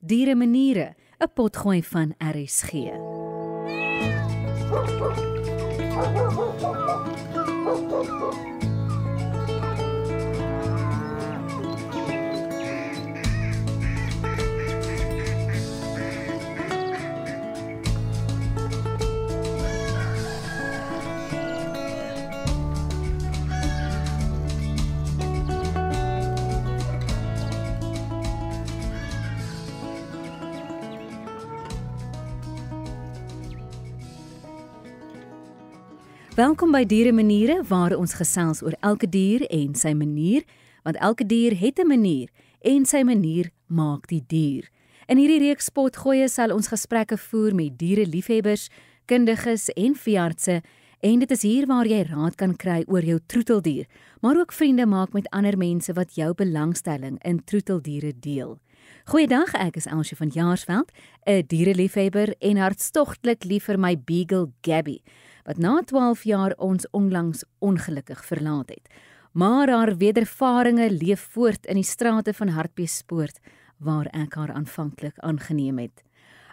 Diere Maniere, 'n potgooi van RSG. Welkom by Diere Maniere, waar ons gesels oor elke dier en sy manier, want elke dier het 'n manier en sy manier maak die dier. In hierdie reeks potgoeie sal ons gesprekke voer met diereliefhebbers, kundiges en veeartse, en dit is hier waar jy raad kan kry oor jou troeteldier, maar ook vriende maak met ander mense wat jou belangstelling in troeteldiere deel. Goeiedag, ek is Elsje van Jaarsveld, 'n diereliefhebber en hartstogtelik lief vir my beagle Gabby, wat na 12 jaar ons onlangs ongelukkig verlaat het. Maar haar wedervaringe leef voort in die strate van Hartbeespoort, waar ek haar aanvanklik aangeneem het.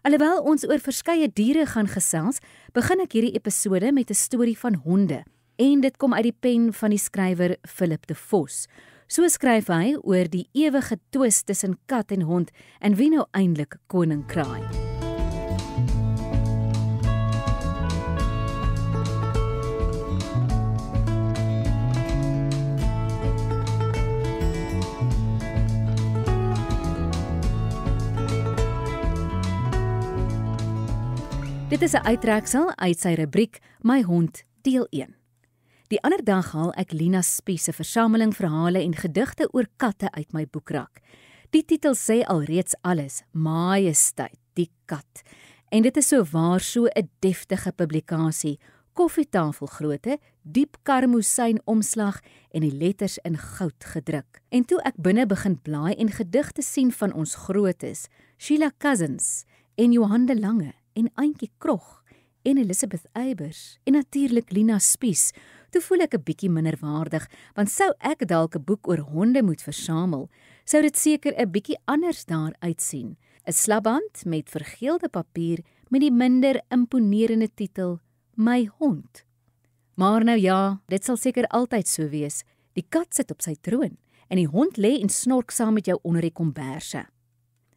Alhoewel ons oor verskeie diere gaan gesels, begin ek hierdie episode met 'n storie van honde, en dit kom uit die pen van die skrywer Philip de Vos. So skryf hy oor die ewige twis tussen kat en hond en wie nou eintlik koning kraai. Dit is 'n uittreksel uit sy rubriek My Hond deel 1. Die ander dag haal ek Lina Spies se versameling verhale en gedigte oor katte uit my boekrak. Die titel sê alreeds alles, Majesteit, die kat. En dit is sowaar so 'n deftige publikasie, koffietafelgrootte, diep karmosyn omslag en die letters in goud gedruk. En toe ek binne begin blaai en gedigte sien van ons grootes, Sheila Cousins en Johan de Lange en Auntie Krog en Elizabeth Eybers en natuurlik Lina Spies, toe voel ek 'n bietjie minderwaardig, want sou ek dalk 'n boek oor honde moet versamel, sou dit seker 'n bietjie anders daar uitsien. 'n Slapband met vergeelde papier met die minder imponerende titel My Hond. Maar nou ja, dit sal seker altyd so wees. Die kat sit op sy troon en die hond lê en snork saam met jou onder die komberse.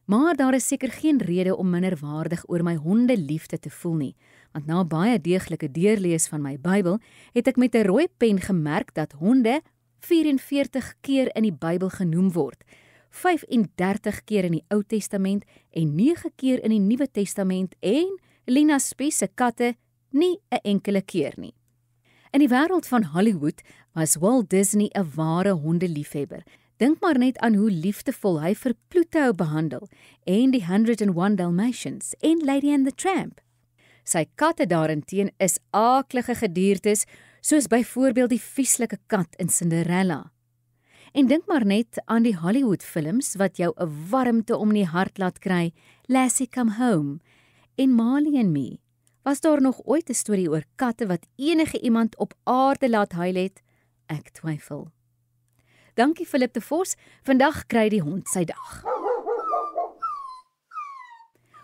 Maar daar is seker geen rede om minderwaardig oor my hondeliefde te voel nie, want na baie deeglike deurlees van my Bybel, het ek met 'n rooi pen gemerk dat honde 44 keer in die Bybel genoem word, 35 keer in die Ou Testament en 9 keer in die Nuwe Testament en Lina Spies se katte nie 'n enkele keer nie. In die wêreld van Hollywood was Walt Disney 'n ware hondeliefhebber. Dink maar net aan hoe liefdevol hy vir Pluto behandel en die 101 Dalmatians en Lady and the Tramp. Sy katte daarenteen is aaklige gediertes, soos byvoorbeeld die vieslike kat in Cinderella. En dink maar net aan die Hollywood films wat jou 'n warmte om die hart laat kry, Lassie Come Home en Marley and Me. Was daar nog ooit 'n storie oor katte wat enige iemand op aarde laat huil het? Ek twyfel. Dankie Philip de Vos, vandag kry die hond sy dag.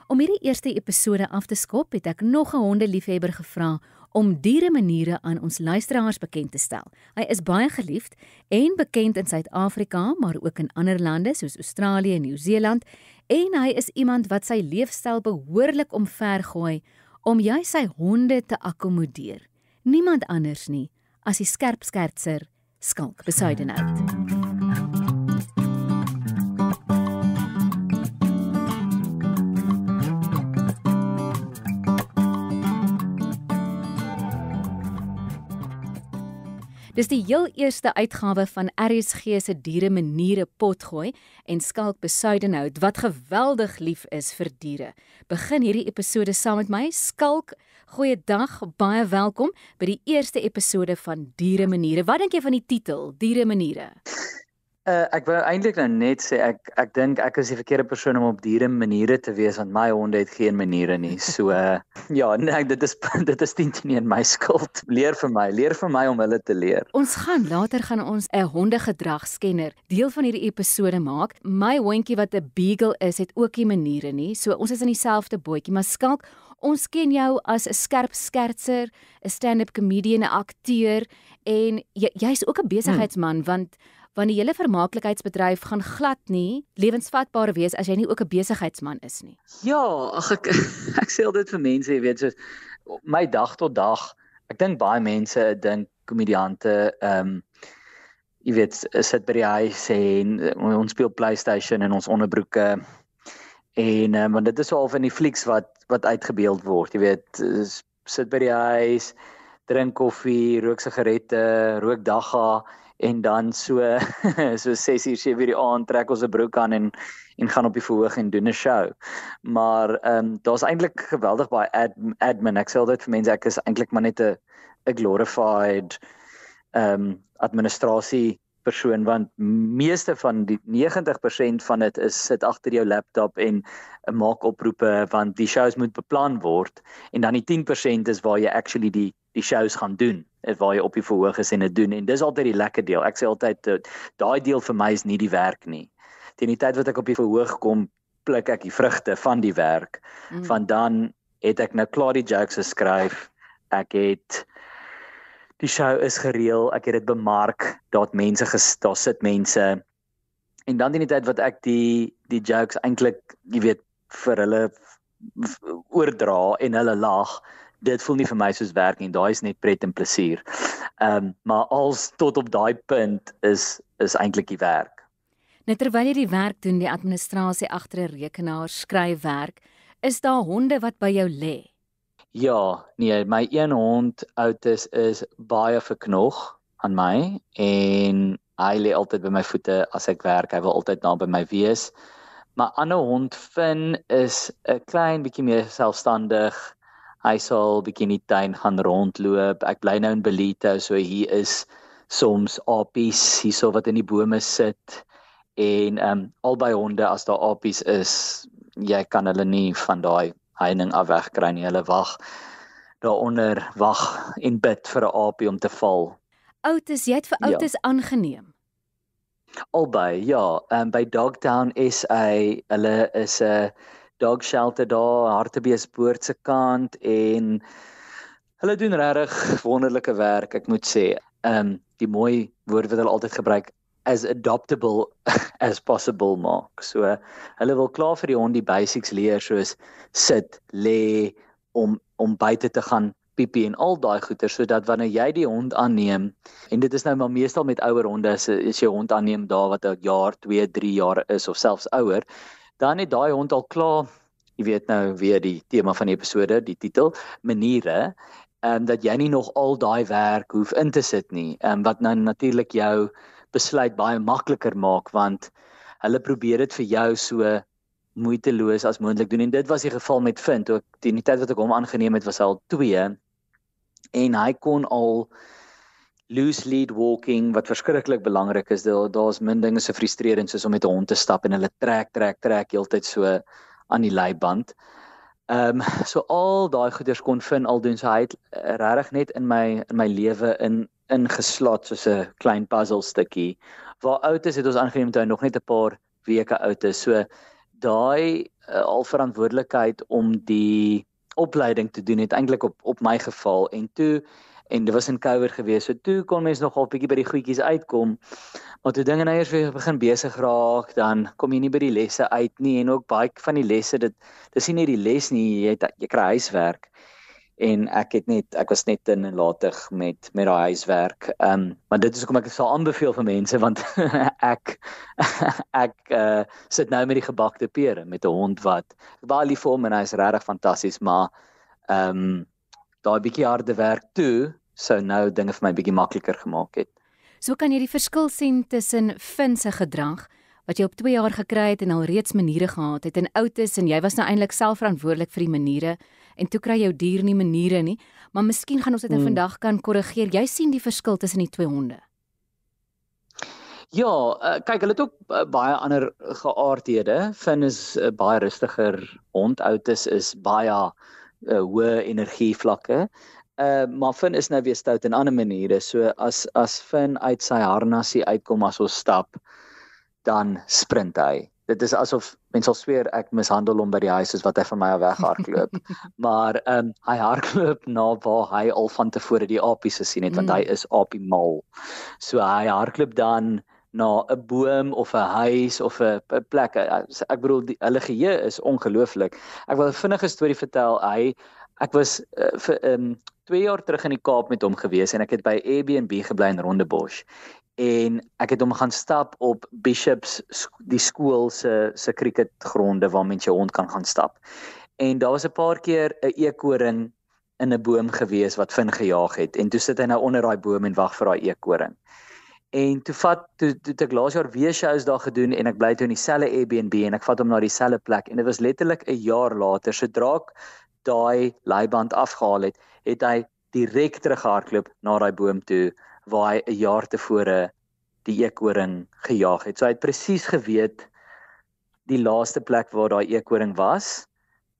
Om hierdie eerste episode af te skop, het ek nog 'n hondeliefhebber gevra om Diere Maniere aan ons luisteraars bekend te stel. Hy is baie geliefd en bekend in Suid-Afrika, maar ook in ander lande soos Australië en Nieu-Seeland, en hy is iemand wat sy leefstyl behoorlik omvergooi om jy sy honde te akkommodeer. Niemand anders nie as die skerpskertser Skalk Besuidenhout. Dis die heel eerste uitgawe van RSG se Diere Maniere potgooi en Skalk Besuidenhout wat geweldig lief is vir diere. Begin hierdie episode saam met my, Skalk. Goeiedag, baie welkom by die eerste episode van Diere Maniere. Wat dink jy van die titel, Diere Maniere? Ek wou eintlik nou net sê ek dink ek is die verkeerde persoon om op diere maniere te wees want my honde het geen maniere nie. So ja, nee, dit is dit is 10-1 my skuld. Leer vir my om hulle te leer. Later gaan ons 'n hondegedragskenner deel van hierdie episode maak. My hondjie wat 'n beagle is, het ook nie maniere nie. So ons is in dieselfde bootjie, maar Skalk, ons ken jou as 'n skerp skertser, 'n stand-up comedian, 'n akteur en jy's ook 'n besigheidsman want die hele vermaaklikheidsbedryf gaan glad nie lewensvatbaar wees as jy nie ook 'n besigheidsman is nie. Ja, ek ek sê altyd vir mense, jy weet, soos my dag tot dag. Ek dink baie mense dink komediante jy weet, sit by die huis en ons speel PlayStation in ons onderbroeke en want dit is al van die flieks wat uitgebeeld word, jy weet, sit by die huis, drink koffie, rook sigarette, rook dagga en dan so 6 uur, 7 uur die aand trek ons 'n broek aan en gaan op die verhoog en doen 'n show. Maar daar's eintlik geweldig baie admin. Ek sê altyd vir mense ek is eintlik maar net 'n glorified administrasie persoon want meeste van die 90% van dit is sit agter jou laptop en maak oproepe want die shows moet beplan word en dan die 10% is waar jy actually die shows gaan doen, waar jy op die verhoog is en dit doen en dis altyd die lekker deel. Ek sê altyd daai deel vir my is nie die werk nie. Teen die tyd wat ek op die verhoog kom, pluk ek die vrugte van die werk. Van dan het ek nou klaar die jokes geskryf. Ek het die show is gereël, ek het dit bemark, daar sit mense. En dan in die tyd wat ek die jokes eintlik, jy weet, vir hulle oordra en hulle lag, dit voel nie vir my soos werk nie. Daai is net pret en plesier. Maar als tot op daai punt is eintlik die werk. Nou terwyl jy die werk doen, die administrasie agter 'n rekenaar, skryfwerk, is daar honde wat by jou lê? Ja, nee, my een hond, Otis, is baie verknog aan my en hy lê altyd by my voete as ek werk. Hy wil altyd naby my wees. My ander hond, Finn, is 'n klein bietjie meer selfstandig. Hy sal bietjie in die tuin gaan rondloop. Ek bly nou in Bellito, so hier is soms apies hierso wat in die bome sit. En albei honde, as daar apies is, jy kan hulle nie van daai heining af wegkry nie. Hulle wag daaronder, wag en bid vir 'n aapie om te val. Otis, jy het vir Otis aangeneem. Albei, ja. By Dogtown SA, hulle is 'n dog shelter daar, Hartbeespoort se kant en hulle doen regtig wonderlike werk, ek moet sê. Die mooi woord wat hulle altyd gebruik, as adoptable as possible maak. So hulle wil klaar vir die hond die basics leer soos sit, lê, om buite te gaan piepie en al daai goeie sodat wanneer jy die hond aanneem en dit is nou maar meestal met ouer honde as jy hond aanneem daar wat 'n jaar, 2, 3 jaar is of selfs ouer, dan het daai hond al klaar, jy weet nou weer die tema van die episode, die titel, maniere, dat jy nie nog al daai werk hoef in te sit nie, wat nou natuurlik jou besluit baie makliker maak want hulle probeer dit vir jou so moeiteloos as moontlik doen en dit was die geval met Finn. Toe ek die tyd wat ek hom aangeneem het was al 2 en hy kon al loose lead walking wat verskriklik belangrik is. Daar's min dinge so frustrerend soos om met 'n hond te stap en hulle trek heeltyd so aan die leiband. So al daai goeders kon Finn al doen. So hy het regtig net in my lewe ingeslot soos 'n klein puzzelstukkie. Waar Otis het ons aangeneem toe hy nog net 'n paar weke oud is. So daai al verantwoordelikheid om die opleiding te doen het eintlik op my geval en dit was in COVID gewees. So toe kon mens nogal 'n bietjie by die goedjies uitkom. Maar toe dinge nou eers weer begin besig raak, dan kom jy nie by die lesse uit nie en ook baie van die lesse dis nie net die les nie, jy kry huiswerk. En ek was net te nalatig met daai huiswerk. Maar dit is hoekom ek sal aanbeveel vir mense want ek sit nou met die gebakte pere met 'n hond wat baie lief vir hom en hy is regtig fantasties, maar daai bietjie harde werk toe sou nou dinge vir my bietjie makliker gemaak het. So kan jy die verskil sien tussen Finn se gedrag wat jy op 2 jaar gekry het en al reeds maniere gehad het en oud is en jy was nou eintlik self verantwoordelik vir die maniere en toe kry jou dier nie maniere nie, maar miskien gaan ons dit vandag kan korrigeer. Jy sien die verskil tussen die 2 honde. Ja, kyk, hulle het ook baie ander geaardhede. Finn is 'n baie rustiger hond. Otis is baie hoë energievlakke. Maar Finn is nou weer stout in ander maniere. So as Finn uit sy harnasie uitkom as ons stap, dan sprint hy. Dit is asof mens sal sweer ek mishandel hom by die huis soos wat hy van my af weghardloop. Maar hy hardloop na waar hy al van tevore die apies gesien het, want hy is apie mal. So hy hardloop dan na 'n boom of 'n huis of 'n plek. Ek bedoel hulle geheue is ongelooflik. Ek wil 'n vinnige storie vertel. Ek was vir 2 jaar terug in die Kaap met hom gewees en ek het by Airbnb gebly in Rondebosch. En ek het hom gaan stap op Bishops, die skool se cricketgronde waar mense jou hond kan gaan stap. En daar was 'n paar keer 'n eekoring in 'n boom gewees wat Finn gejaag het en toe sit hy nou onder daai boom en wag vir daai eekoring. En toe ek laas jaar weer shows daar gedoen en ek bly toe in dieselfde Airbnb en ek vat hom na dieselfde plek en dit was letterlik 'n jaar later, sodra ek daai leiband afgehaal het, het hy direk teruggehardloop na daai boom toe waar hy 'n jaar tevore die eekoring gejaag het. So hy het presies geweet die laaste plek waar daai eekoring was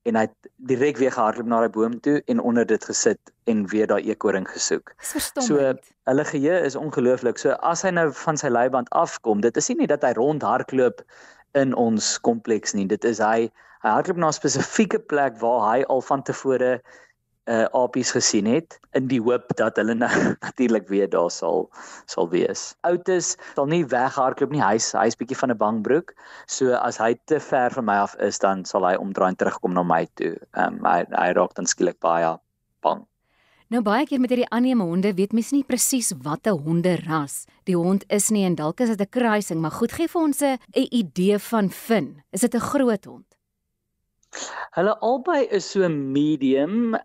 en hy het direk weer gehardloop na daai boom toe en onder dit gesit en weer daai eekoring gesoek. So hulle geheue is ongelooflik. So as hy nou van sy leiband afkom, dit is nie dat hy rondhardloop in ons kompleks nie. Dit is hy hardloop na 'n spesifieke plek waar hy al van tevore apies gesien het in die hoop dat hulle natuurlik weer daar sal wees. Otis sal nie weghardloop nie. Hy's bietjie van 'n bangbroek. So as hy te ver van my af is, dan sal hy omdraai en terugkom na my toe. Hy raak dan skielik baie bang. Nou baie keer met hierdie aanneeme honde weet mens nie presies wat 'n honderas die hond is nie en dalk is dit 'n kruising, maar goed, gee vir ons 'n idee van Finn. Is dit 'n groot hond? Hulle albei is so medium,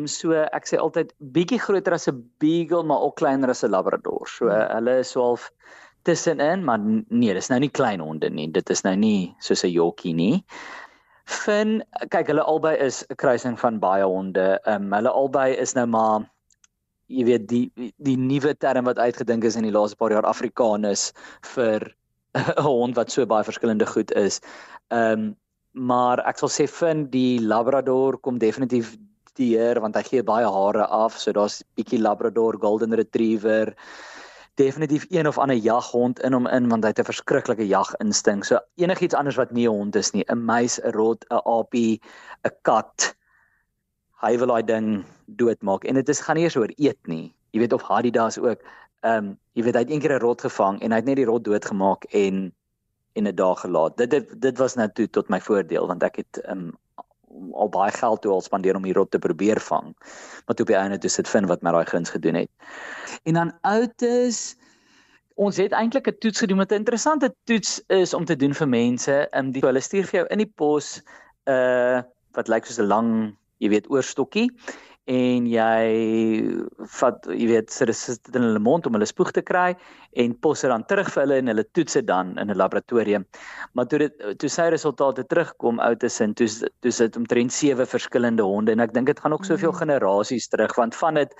so ek sê altyd bietjie groter as 'n beagle, maar ook kleiner as 'n labrador. So hulle is so half tussenin, maar nee, dis nou nie klein honde nie. Dit is nou nie soos 'n Yorkie nie. Finn, kyk, hulle albei is 'n kruising van baie honde. Hulle albei is nou maar jy weet die nuwe term wat uitgedink is in die laaste paar jaar, Afrikaans vir 'n hond wat so baie verskillende goed is. Maar ek sal sê Finn, die labrador kom definitief deur want hy gee baie hare af, so daar's bietjie labrador, golden retriever, definitief een of ander jaghond in hom want hy het 'n verskriklike jaginstink. So enigiets anders wat nie 'n hond is nie, 'n muis, 'n rot, 'n aapie, 'n kat, hy wil daai ding doodmaak en dit gaan nie eers oor eet nie. Jy weet of Adidas ook, jy weet hy het eendag 'n rot gevang en hy het net die rot doodgemaak en 'n dag gelaat. Dit was nou toe tot my voordeel want ek het al baie geld toe al spandeer om die rot te probeer vang. Maar toe op die einde toe sit Finn wat my daai guns gedoen het. En dan Otis, ons het eintlik 'n toets gedoen. Wat 'n interessante toets is om te doen vir mense. Hulle stuur vir jou in die pos wat lyk soos 'n lang, jy weet, oorstokkie. En jy vat, jy weet, sit dit in hulle mond om hulle spoeg te kry en pos dit dan terug vir hulle en hulle toets dit dan in 'n laboratorium. Maar toe sy resultate terugkom Otis en toe sit omtrent 7 verskillende honde en ek dink dit gaan ook soveel generasies terug want van dit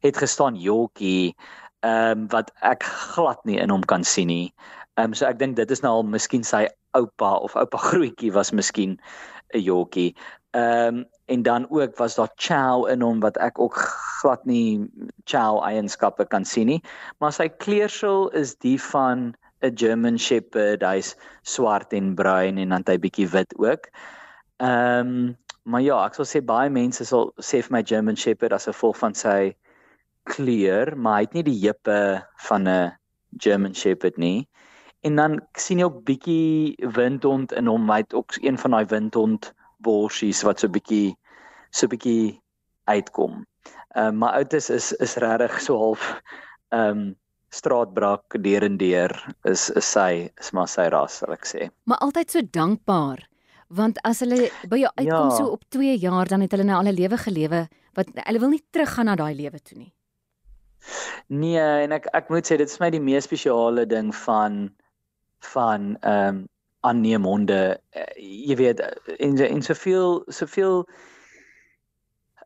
het gestaan Yorkie wat ek glad nie in hom kan sien nie. So ek dink dit is nou al miskien sy oupa of oupa grootjie was miskien 'n Yorkie. En dan ook was daar chow in hom wat ek ook glad nie chow eienskappe kan sien nie, maar sy kleursel is die van 'n German Shepherd. Hy's swart en bruin en dan het hy bietjie wit ook. Maar ja, ek sal sê baie mense sal sê vir my German Shepherd as gevolg van sy kleur, maar hy het nie die heupe van 'n German Shepherd nie. En dan sien jy ook bietjie windhond in hom. Hy het ook een van daai windhond borsies wat so bietjie uitkom. Maar Otis is regtig so half straatbrak deur en deur is maar sy ras, sal ek sê. Maar altyd so dankbaar, want as hulle by jou uitkom so op 2 jaar, dan het hulle nou al 'n lewe gelewe wat hulle wil nie teruggaan na daai lewe toe nie. Nee, en ek moet sê dit is my die mees spesiale ding van aanneemhonde. Jy weet, en soveel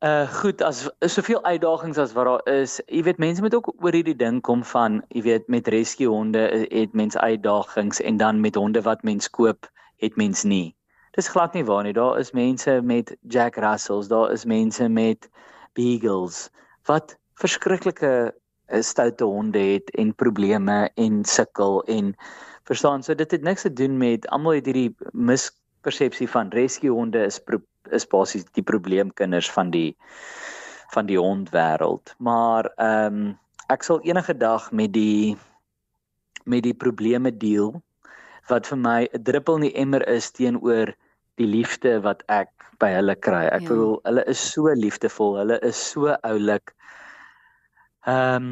Goed, as soveel uitdagings as wat daar is, jy weet mense moet ook oor hierdie ding kom van, jy weet met rescue honde het mens uitdagings en dan met honde wat mens koop, het mens nie. Dis glad nie waar nie. Daar is mense met Jack Russells, daar is mense met Beagles wat verskriklike stoute honde het en probleme en sukkel en verstaan, so dit het niks te doen met almal het hierdie mispersepsie van rescue honde is basies die probleemkinders van die hondwêreld. Maar ek sal enige dag met die probleme deel wat vir my 'n druppel in die emmer is teenoor die liefde wat ek by hulle kry. Ek bedoel, hulle is so liefdevol, hulle is so oulik,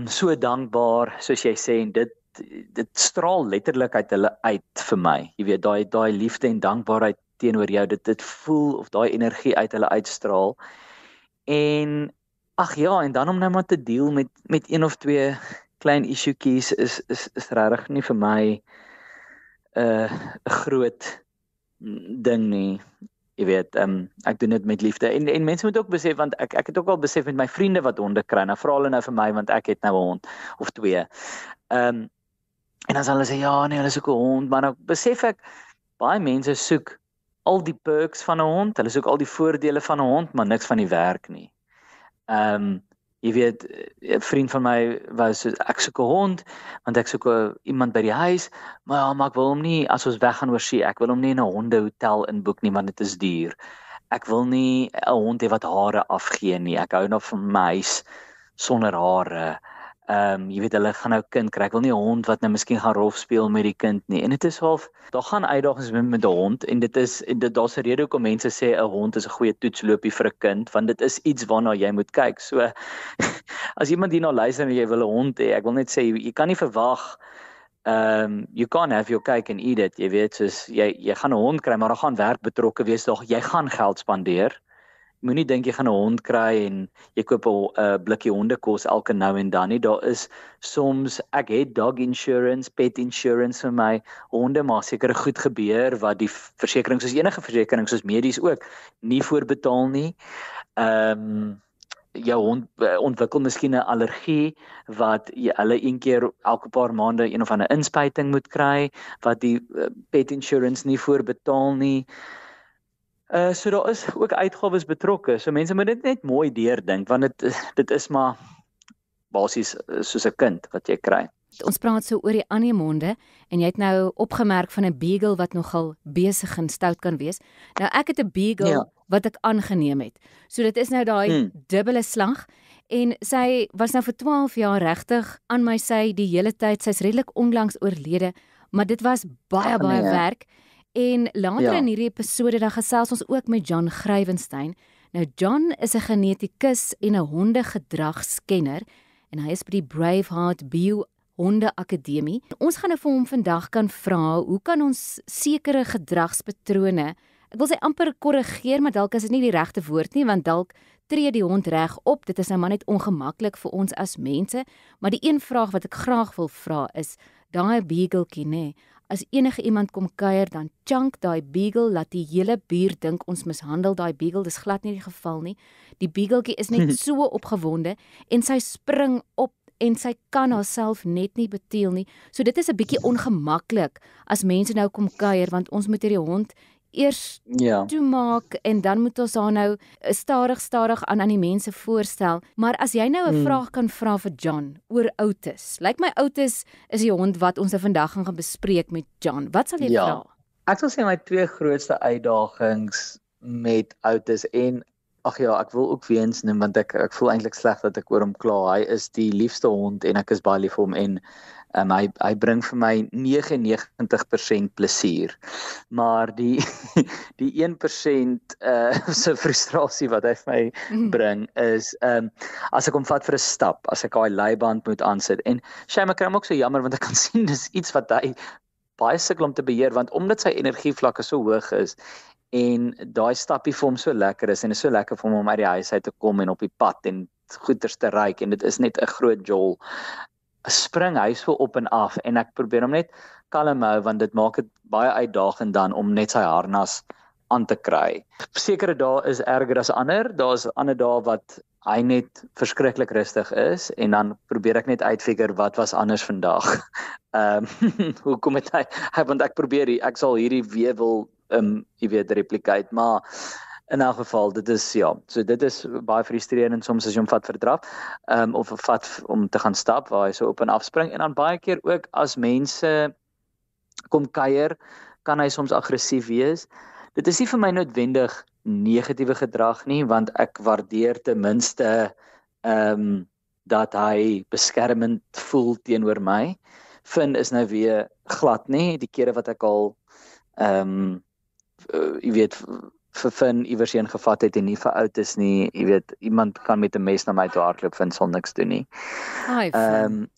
so dankbaar, soos jy sê, en dit straal letterlik uit hulle uit vir my. Jy weet, daai liefde en dankbaarheid teenoor jou, dit voel of daai energie uit hulle uitstraal. En ag ja, en dan om nou maar te deel met een of twee klein issuetjies is regtig nie vir my 'n groot ding nie. Jy weet, ek doen dit met liefde. En mense moet ook besef, want ek het ook al besef met my vriende wat honde kry, nou vra hulle nou vir my, want ek het nou 'n hond of twee. En dan sal hulle sê, ja, nee, hulle soek 'n hond, maar nou besef ek, baie mense soek al die perks van 'n hond, hulle soek al die voordele van 'n hond, maar niks van die werk nie. Jy weet, 'n vriend van my was so, ek soek 'n hond, want ek soek iemand by die huis, maar ek wil hom nie, as ons weggaan oor see, ek wil hom nie in 'n hondehotel inboek nie, want dit is duur. Ek wil nie 'n hond hê wat hare afgee nie, ek hou nog van my huis sonder hare. Jy weet, hulle gaan nou kind kry, ek wil nie 'n hond wat nou miskien gaan rof speel met die kind nie, en dit is half, daar gaan uitdagings met 'n hond, en daar's 'n rede hoekom mense sê 'n hond is 'n goeie toetsloopie vir 'n kind, want dit is iets waarna jy moet kyk, so, as iemand hierna luister en jy wil 'n hond hê, ek wil net sê, jy kan nie verwag, you can't have your cake and eat it, jy weet, soos, jy gaan 'n hond kry, maar daar gaan werk betrokke wees, jy gaan geld spandeer. Moenie dink jy gaan 'n hond kry en jy koop 'n blikkie hondekos elke nou en dan nie. Daar is soms, ek het dog insurance, pet insurance vir my honde, maar sekere goed gebeur wat die versekering, soos enige versekering, soos medies ook, nie voorbetaal nie. Jou hond ontwikkel miskien 'n allergie wat hulle een keer elke paar maande een of ander inspuiting moet kry wat die pet insurance nie voorbetaal nie. So daar is ook uitgawes betrokke. So mense moet dit net mooi deurdink, want dit is maar basies soos 'n kind wat jy kry. Ons praat so oor die anemonde en jy het nou opgemerk van 'n beagle wat nogal besig en stout kan wees. Nou ek het 'n beagle wat ek aangeneem het. So dit is nou daai dubbele slag en sy was nou vir 12 jaar regtig aan my sy die hele tyd. Sy's redelik onlangs oorlede, maar dit was baie werk. En later in hierdie episode dan gesels ons ook met John Grywenstein. Nou John is 'n genetikus en 'n hondegedragskenner en hy is by die Braveheart Bio Honde Akademie. Ons gaan nou vir hom vandag kan vra, hoe kan ons sekere gedragspatrone, ek wil sê amper korrigeer, maar dalk is dit nie die regte woord nie, want dalk tree die hond reg op. Dit is nou maar net ongemaklik vir ons as mense, maar die een vraag wat ek graag wil vra is, daai beagletjie nê, as enige iemand kom kuier, dan chunk daai beagle, laat die hele buurt dink ons mishandel daai beagle, dis glad nie die geval nie. Die beagletjie is net so opgewonde en sy spring op en sy kan haarself net nie beteel nie. So dit is 'n bietjie ongemaklik as mense nou kom kuier, want ons moet hierdie hond eers toemaak en dan moet ons haar nou stadig aan die mense voorstel. Maar as jy nou 'n vraag kan vra vir John oor Otis. Lyk my Otis is die hond wat ons vandag gaan bespreek met John. Wat sal jy vra? Ek sal sê my twee grootste uitdagings met Otis, en ag ja, ek wil ook weer eens noem, want ek voel eintlik sleg dat ek oor hom kla. Hy is die liefste hond en ek is baie lief vir hom, en hy bring vir my 99% plesier. Maar die 1% so frustrasie wat hy vir my bring is as ek hom vat vir 'n stap, as ek daai leiband moet aansit. En Shame, ek kry hom ook so jammer, want ek kan sien dis iets wat hy baie sukkel om te beheer, want omdat sy energievlakke so hoog is en daai stappie vir hom so lekker is, en is so lekker vir hom om uit die huis uit te kom en op die pad en goeters te ryk, en dit is net 'n groot jol, spring hy so op en af, en ek probeer hom net kalm hou, want dit maak dit baie uitdagend dan om net sy harnas aan te kry. Sekere dae is erger as ander. Daar's ander dae wat hy net verskriklik rustig is en dan probeer ek net uitfigure wat was anders vandag. Hoekom het hy want ek sal hierdie weewel jy weet replicate, maar in elk geval dit is so dit is baie frustrerend soms as jy hom vat vir draf of vat om te gaan stap waar hy so op en af spring en dan baie keer ook as mense kom kuier, kan hy soms aggressief wees. Dit is nie vir my noodwendig negatiewe gedrag nie, want ek waardeer ten minste dat hy beskermend voel teenoor my. Finn is nou weer glad nie, die kere wat ek al jy weet vir Finn iewers heen gevat het en nie vir oud is nie, jy weet iemand kan met 'n mes na my toe hardloop, Finn sal niks doen nie. Hi, Finn.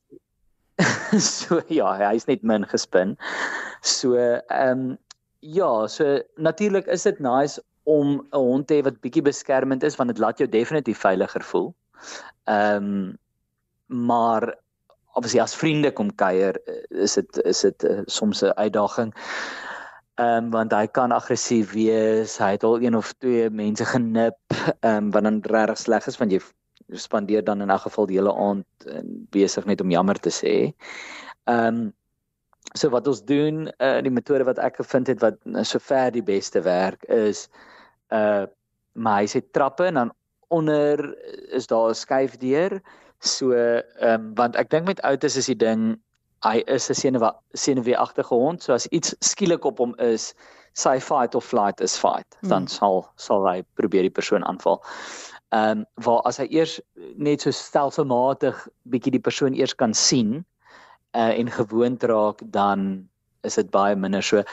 So hy is net min gespin. So so natuurlik is dit nice om 'n hond te hê wat bietjie beskermend is, want dit laat jou definitief veiliger voel. Maar obviously as vriende kom kuier, is dit soms 'n uitdaging. Want hy kan aggressief wees, hy het al 1 of 2 mense genip, wat dan regtig sleg is, want jy spandeer dan in elk geval die hele aand besig net om jammer te sê. So wat ons doen, die metode wat ek gevind het wat sover die beste werk is, maar hy sê trappe en dan onder is daar 'n skuifdeur, so, want ek dink met oudes is die ding, hy is 'n senuweeagtige hond, so as iets skielik op hom is, sy fight or flight is fight, dan sal hy probeer die persoon aanval. Waar as hy eers net so stelselmatig bietjie die persoon eers kan sien, en gewoond raak, dan is dit baie minder so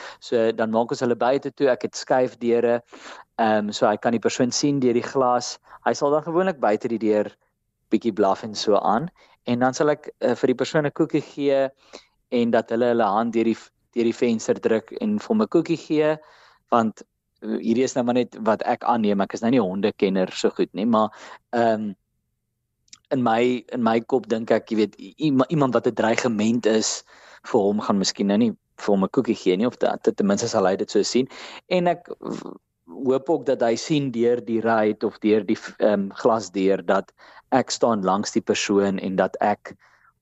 dan maak ons hulle buite toe, ek het skuifdeure, so hy kan die persoon sien deur die glas, hy sal dan gewoonlik buite die deur bietjie blaf en so aan, en dan sal ek vir die persoon 'n koekie gee, en dat hulle hand deur die venster druk en vir hom 'n koekie gee, want hierdie is nou maar net wat ek aanneem, ek is nou nie 'n hondekenner so goed nie, maar in my kop dink ek, jy weet, iemand wat 'n dreigement is vir hom gaan miskien nou nie vir hom 'n koekie gee nie, of dat ten minste sal hy dit so sien. En ek hoop ook dat hy sien deur die ruit of deur die glasdeur dat ek staan langs die persoon en dat ek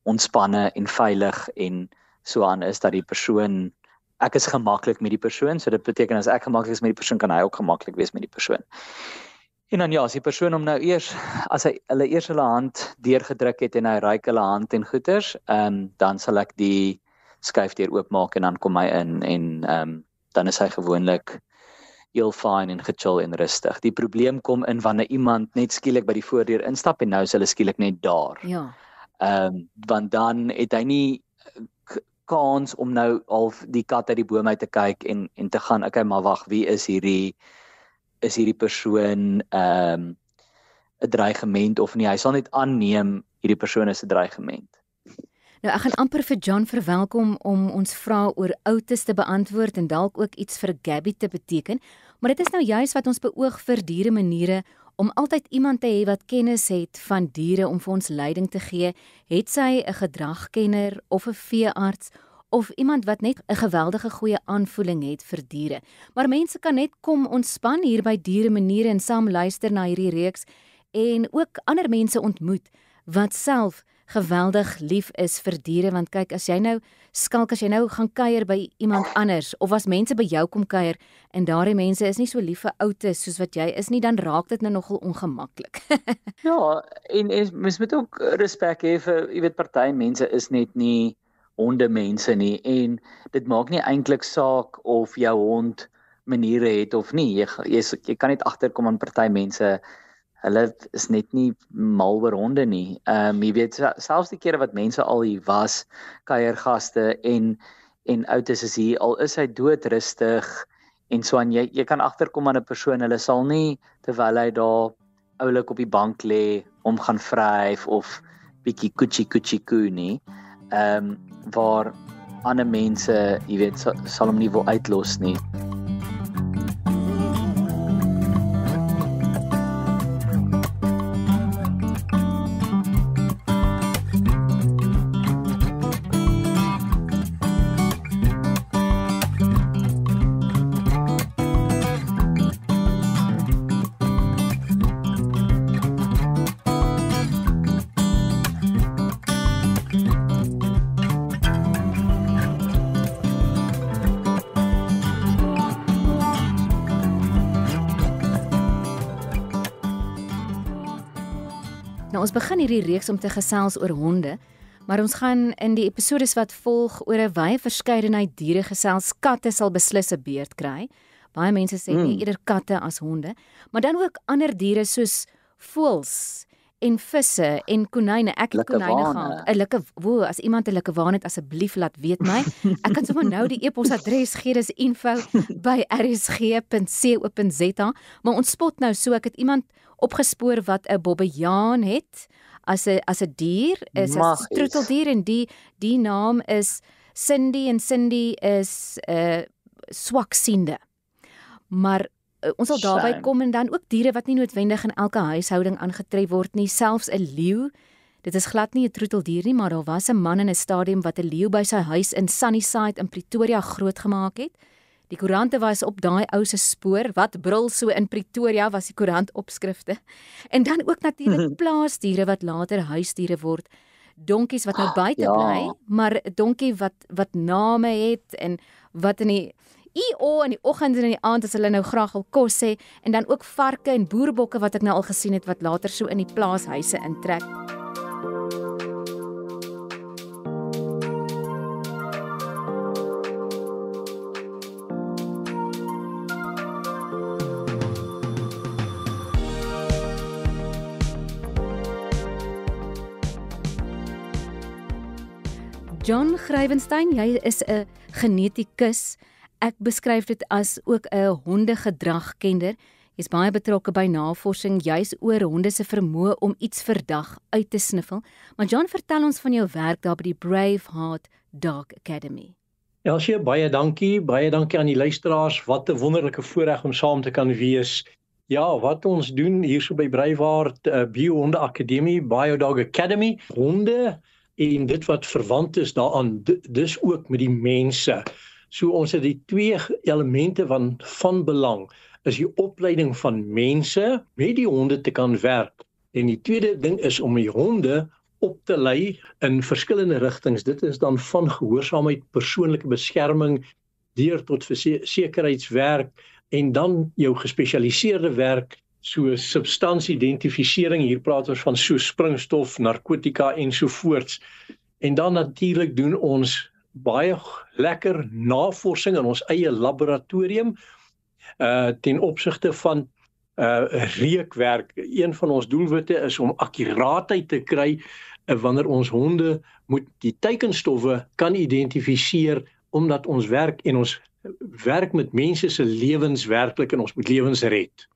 ontspanne en veilig en so aan is, dat die persoon, ek is gemaklik met die persoon, so dit beteken as ek gemaklik is met die persoon, kan hy ook gemaklik wees met die persoon. En dan as die persoon hom nou eers, as hy hulle hand deurgedruk het en hy ruik hulle hand en goeters, dan sal ek die skuifdeur oopmaak en dan kom hy in en dan is hy gewoonlik heel fyn en gechill en rustig. Die probleem kom in wanneer iemand net skielik by die voordeur instap en nou is hulle skielik net daar. Ja. Want dan het hy nie kans om nou al die kat uit die boom uit te kyk en te gaan, okay, maar wag, wie is hierdie persoon 'n dreigement of nie? Hy sal net aanneem hierdie persoon is 'n dreigement. Nou ek gaan amper vir John verwelkom om ons vrae oor oudes te beantwoord en dalk ook iets vir Gabby te beteken, maar dit is nou juis wat ons beoog vir dieremaniere, om altyd iemand te hê wat kennis het van diere om vir ons leiding te gee, het sy 'n gedragkenner of 'n veearts of iemand wat net 'n geweldige goeie aanvoeling het vir diere. Maar mense kan net kom ontspan hier by Dieremaniere en saam luister na hierdie reeks en ook ander mense ontmoet wat self geweldig lief is vir diere, want kyk, as jy nou gaan kuier by iemand anders, of as mense by jou kom kuier, en daardie mense is nie so lief vir oudes soos wat jy is nie, dan raak dit nou nogal ongemaklik. Ja, en mens moet ook respek hê vir, jy weet, party mense is net nie hondemense nie, en dit maak nie eintlik saak of jou hond maniere het of nie, jy kan net agterkom aan party mense, hulle is net nie mal oor honde nie. Jy weet, selfs die kere wat mense al hier was, kuiergaste en oudes is hier, al is hy doodrustig en so aan, jy kan agterkom aan 'n persoon, hulle sal nie terwyl hy daar oulik op die bank lê om gaan vryf of bietjie koetjie nie. Waar ander mense, jy weet, sal hom nie wil uitlos nie. Nou ons begin hierdie reeks om te gesels oor honde, maar ons gaan in die episodes wat volg oor 'n wye verskeidenheid diere gesels. Katte sal beslis 'n beurt kry. Baie mense sê nie eerder katte as honde, maar dan ook ander diere soos voëls en visse en konyne. Ek het konyne gehad. As iemand 'n likkewaan het, asseblief laat weet my. Ek kan sommer nou die e-posadres gee, dis info@rsg.co.za, maar ons spot nou so, ek het iemand opgespoor wat 'n bobbejaan het as 'n dier, is 'n troeteldier, en die naam is Cindy, en Cindy is swaksiende. Maar ons sal daarby kom, en dan ook diere wat nie noodwendig in elke huishouding aangetref word nie, selfs 'n leeu. Dit is glad nie 'n troeteldier nie, maar daar was 'n man in 'n stadium wat 'n leeu by sy huis in Sunnyside in Pretoria grootgemaak het. Die koerante was op daai ou se spoor. Wat brul so in Pretoria, was die koerant opskrifte. En dan ook natuurlik plaasdiere wat later huisdiere word. Donkies wat nou buite bly, maar 'n donkie wat name het en wat in die in die oggend en in die aand as hulle nou graag wil kos hê, en dan ook varke en boerbokke wat ek nou al gesien het wat later so in die plaashuise intrek. John Grywenstein, jy is 'n genetikus. Ek beskryf dit as ook 'n hondegedragkenner. Jy's baie betrokke by navorsing juis oor honde se vermoë om iets verdag uit te sniffel. Maar John, vertel ons van jou werk daar by die Braveheart Dog Academy. Elsie, baie dankie aan die luisteraars. Wat 'n wonderlike voorreg om saam te kan wees. Ja, wat ons doen hierso by Braveheart Biohonde Akademie, Biodog Academy, honde en dit wat verwant is daaraan, dis ook met die mense. So ons het die twee elemente van belang, is die opleiding van mense met die honde te kan werk. En die tweede ding is om die honde op te lei in verskillende rigtings. Dit is dan van gehoorsaamheid, persoonlike beskerming, deur tot sekuriteitswerk, en dan jou gespesialiseerde werk, so substansie-identifisering, hier praat ons van so springstof, narkotika ensovoorts. En dan natuurlik doen ons baie lekker navorsing in ons eie laboratorium ten opsigte van reukwerk. Een van ons doelwitte is om akkuraatheid te kry wanneer ons honde moet die teikenstowwe kan identifiseer, omdat ons werk met mense se lewens werklik, en ons moet lewens red.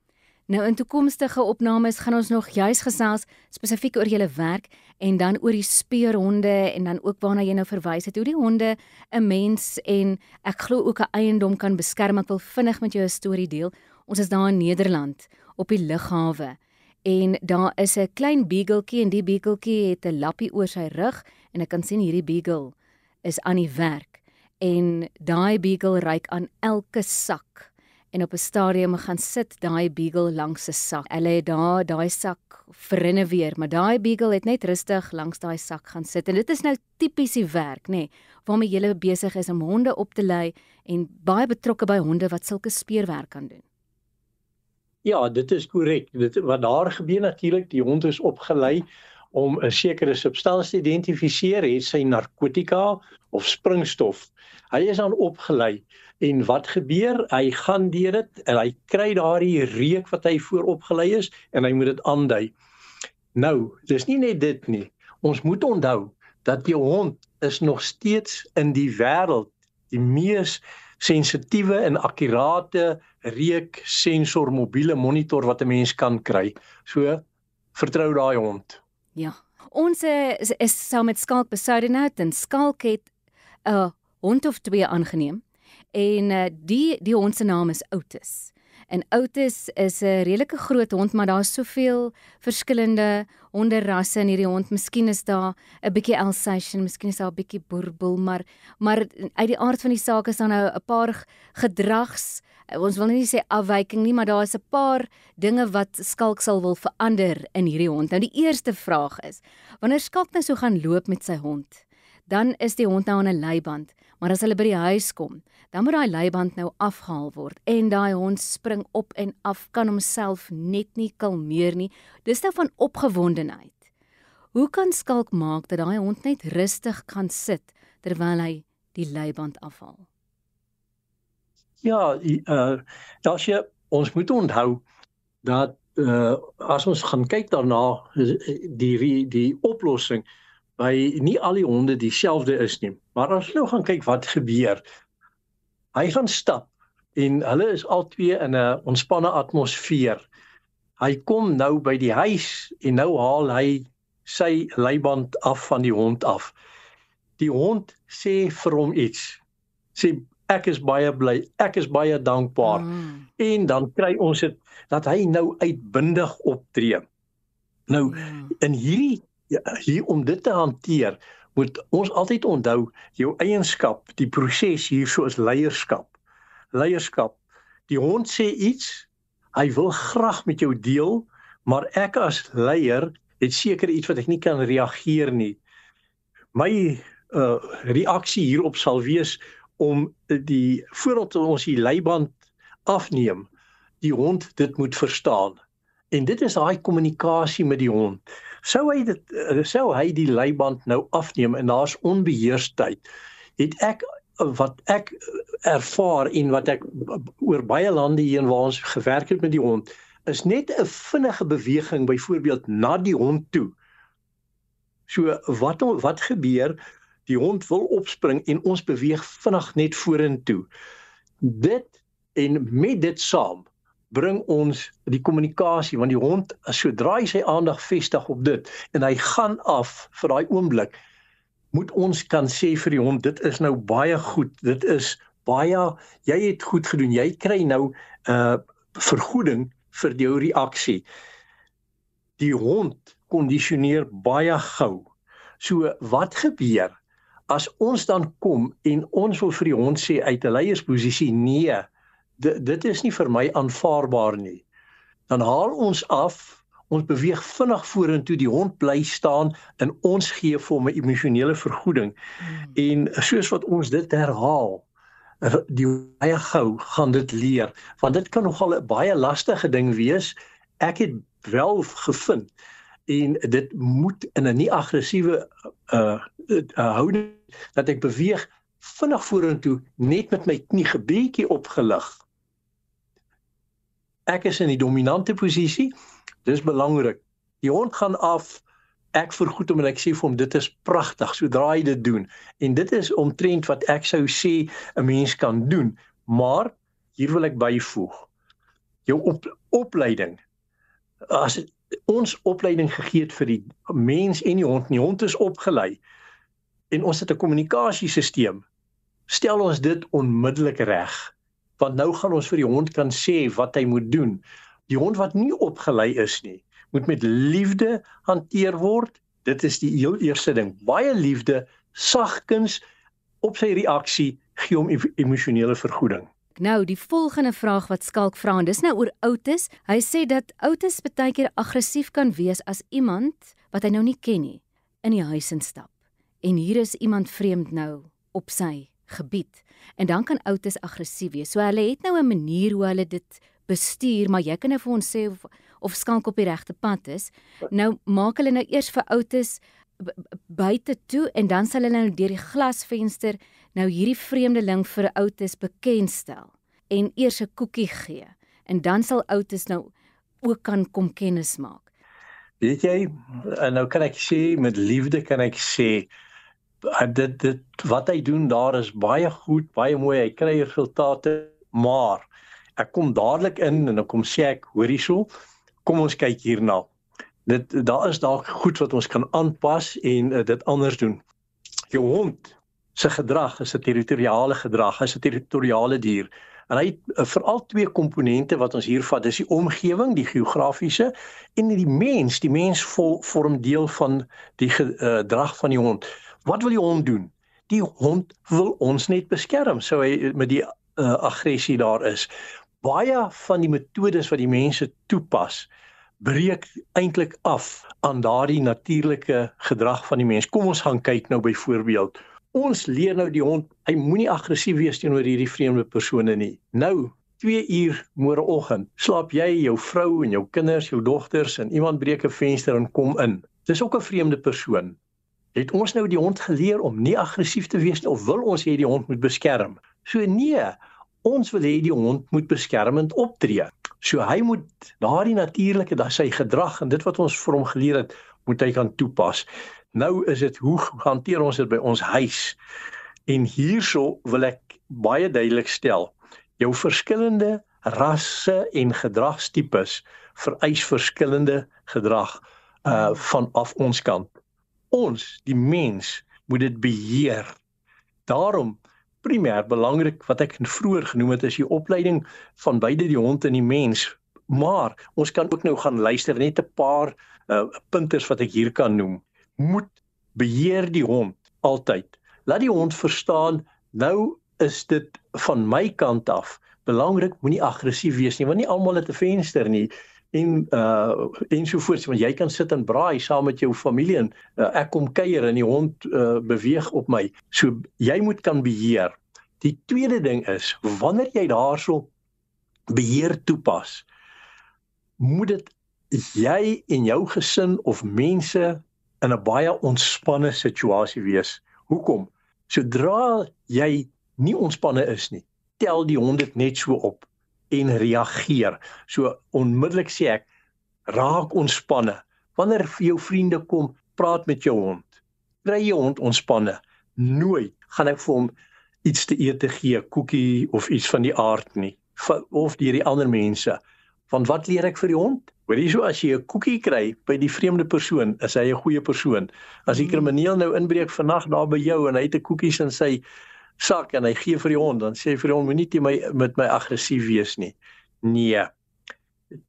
Nou in toekomstige opnames gaan ons nog juis gesels spesifiek oor julle werk, en dan oor die speurhonde, en dan ook waarna jy nou verwys het, hoe die honde 'n mens en ek glo ook 'n eiendom kan beskerm. Ek wil vinnig met jou 'n storie deel. Ons is daar in Nederland op die lughawe, en daar is 'n klein beageltjie, en die beageltjie het 'n lappie oor sy rug, en ek kan sien hierdie beagle is aan die werk, en daai beagle ruik aan elke sak. En op 'n stadium gaan sit daai beagle langs 'n sak. Hulle het daai sak verrenoveer, maar daai beagle het net rustig langs daai sak gaan sit. En dit is nou tipies die werk, nê, waarmee jy besig is om honde op te lei, en baie betrokke by honde wat sulke speurwerk kan doen. Ja, dit is korrek. Wat daar gebeur natuurlik, die hond is opgelei om 'n sekere substansie te identifiseer, het sy narkotika of springstof. Hy is dan opgelei. En wat gebeur? Hy gaan deur dit en hy kry daardie reuk wat hy vooropgelei is, en hy moet dit aandui. Nou, dis nie net dit nie. Ons moet onthou dat die hond is nog steeds in die wêreld die mees sensitiewe en akkurate reuksensor mobiele monitor wat 'n mens kan kry. So, vertrou daai hond. Ja. Ons is saam met Skalk Besuidenhout, en Skalk het 'n hond of 2 aangeneem. En die hond se naam is Otis. En Otis is 'n redelike groot hond, maar daar's soveel verskillende honderasse in hierdie hond. Miskien is daar 'n bietjie Alsatian, miskien is daar 'n bietjie Boerboel, maar uit die aard van die saak is daar nou 'n paar gedrags, ons wil nie sê afwyking nie, maar daar is 'n paar dinge wat Skalk sal wil verander in hierdie hond. Nou die eerste vraag is, wanneer Skalk nou so gaan loop met sy hond, dan is die hond nou aan 'n leiband, maar as hulle by die huis kom, dan moet daai leiband nou afgehaal word, en daai hond spring op en af, kan homself net nie kalmeer nie. Dis nou van opgewondenheid. Hoe kan Skalk maak dat daai hond net rustig kan sit terwyl hy die leiband afhaal? Ja, ons moet onthou dat as ons gaan kyk daarna, die oplossing by nie al die honde dieselfde is nie. Maar as ons nou gaan kyk wat gebeur, hy gaan stap en hulle is al twee in 'n ontspanne atmosfeer. Hy kom nou by die huis en nou haal hy sy leiband af van die hond af. Die hond sê vir hom iets. Sê ek is baie bly, ek is baie dankbaar. En dan kry ons dit dat hy nou uitbundig optree. Nou in hier om dit te hanteer, moet ons altyd onthou jou eienskap, die proses hierso is leierskap. Leierskap. Die hond sê iets, hy wil graag met jou deel, maar ek as leier het seker iets wat ek nie kan reageer nie. My reaksie hierop sal wees om voordat ons die leiband afneem, die hond dit moet verstaan. En dit is daai kommunikasie met die hond. Sou hy die leiband nou afneem en daar's onbeheersdheid, wat ek ervaar en wat ek oor baie lande heen waar ons gewerk het met die hond, is net 'n vinnige beweging byvoorbeeld na die hond toe. So wat gebeur? Die hond wil opspring en ons beweeg vinnig net vorentoe. Dit en met dit saam bring ons die kommunikasie, want die hond, sodra hy sy aandag vestig op dit en hy gaan af vir daai oomblik, moet ons kan sê vir die hond, dit is nou baie goed, dit is baie, jy het goed gedoen, jy kry nou vergoeding vir jou reaksie. Die hond kondisioneer baie gou. So wat gebeur as ons dan kom en ons wil vir die hond sê uit 'n leiersposisie, nee, dit is nie vir my aanvaarbaar nie. Dan haal ons af, ons beweeg vinnig vorentoe, die hond bly staan en ons gee vir hom 'n emosionele vergoeding. En soos wat ons dit herhaal, die baie gou gaan dit leer, want dit kan nogal 'n baie lastige ding wees. Ek het wel gevind en dit moet in 'n nie aggressiewe houding dat ek beweeg vinnig vorentoe net met my knie bietjie opgelig. Ek is in die dominante posisie, dis belangrik. Die hond gaan af, ek vergoed hom en ek sê vir hom, dit is pragtig, sodra hy dit doen. En dit is omtrent wat ek sou sê 'n mens kan doen. Maar, hier wil ek byvoeg, jou opleiding, as ons opleiding gegee het vir die mens en die hond is opgelei, en ons het 'n kommunikasiesisteem, stel ons dit onmiddellik reg. Want nou gaan ons vir die hond kan sê wat hy moet doen. Die hond wat nie opgelei is nie, moet met liefde hanteer word. Dit is die heel eerste ding. Baie liefde, sagkens, op sy reaksie, gee hom emosionele vergoeding. Nou, die volgende vraag wat Skalk vra, en dis nou oor Otis. Hy sê dat Otis baie keer aggressief kan wees as iemand wat hy nou nie ken nie, in die huis instap. En hier is iemand vreemd nou op sy gebied. En dan kan Otis aggressief wees. So hulle het nou 'n manier hoe hulle dit bestuur, maar jy kan nou vir ons sê of Skalk op die regte pad is. Nou maak hulle nou eers vir Otis buite toe en dan sal hulle nou deur die glasvenster nou hierdie vreemdeling vir Otis bekendstel en eers 'n koekie gee. En dan sal Otis nou ook kan kom kennis maak. Weet jy, nou kan ek sê, met liefde kan ek sê, dit wat hy doen daar is baie goed, baie mooi, hy kry resultate, maar ek kom dadelik in en dan kom sê ek, hoor hierso, kom ons kyk hierna. Daar is dalk goed wat ons kan aanpas en dit anders doen. Jou hond se gedrag is 'n territoriale gedrag, hy's 'n territoriale dier. En hy het veral twee komponente wat ons hier vat, dis die omgewing, die geografiese, en die mens vorm deel van die gedrag van die hond. Wat wil die hond doen? Die hond wil ons net beskerm, so hy met die aggressie daar is. Baie van die metodes wat die mense toepas, breek eintlik af aan daardie natuurlike gedrag van die mens. Kom ons gaan kyk nou byvoorbeeld. Ons leer nou die hond, hy moenie aggressief wees teenoor hierdie vreemde persone nie. Nou, 2 uur môreoggend, slaap jy, jou vrou en jou kinders, jou dogters en iemand breek 'n venster en kom in. Dis ook 'n vreemde persoon. Het ons nou die hond geleer om nie aggressief te wees nie, of wil ons hê die hond moet beskerm? So nee, ons wil hê die hond moet beskermend optree. So hy moet daardie natuurlike, dat sy gedrag en dit wat ons vir hom geleer het, moet hy kan toepas. Nou is dit, hoe hanteer ons dit by ons huis? En hierso wil ek baie duidelik stel, jou verskillende rasse en gedragstipes vereis verskillende gedrag vanaf ons kant. Ons, die mens, moet dit beheer. Daarom, primêr belangrik, wat ek vroeër genoem het, is die opleiding van beide die hond en die mens. Maar, ons kan ook nou gaan luister, net 'n paar punters wat ek hier kan noem. Moet beheer die hond, altyd. Laat die hond verstaan, nou is dit van my kant af, belangrik, moenie aggressief wees nie, want nie almal het 'n venster nie, en sovoorts, want jy kan sit en braai saam met jou familie en ek kom kuier en die hond beweeg op my. So jy moet kan beheer. Die tweede ding is, wanneer jy daarso beheer toepas, moet dit jy en jou gesin of mense in 'n baie ontspanne situasie wees. Hoekom? Sodra jy nie ontspanne is nie, tel die hond dit net so op en reageer. So onmiddellik sê ek, raak ontspanne. Wanneer jou vriende kom, praat met jou hond. Kry jou hond ontspanne. Nooit gaan ek vir hom iets te eet te gee, koekie of iets van die aard nie, of deur die ander mense. Want wat leer ek vir die hond? Hoor jy so, as jy 'n koekie kry by die vreemde persoon, is hy 'n goeie persoon. As die krimineel nou inbreek vannag daar by jou en hy het 'n koekies in sy sak en hy gee vir die hond, dan sê hy vir die hond, moenie met my aggressief wees nie. Nee,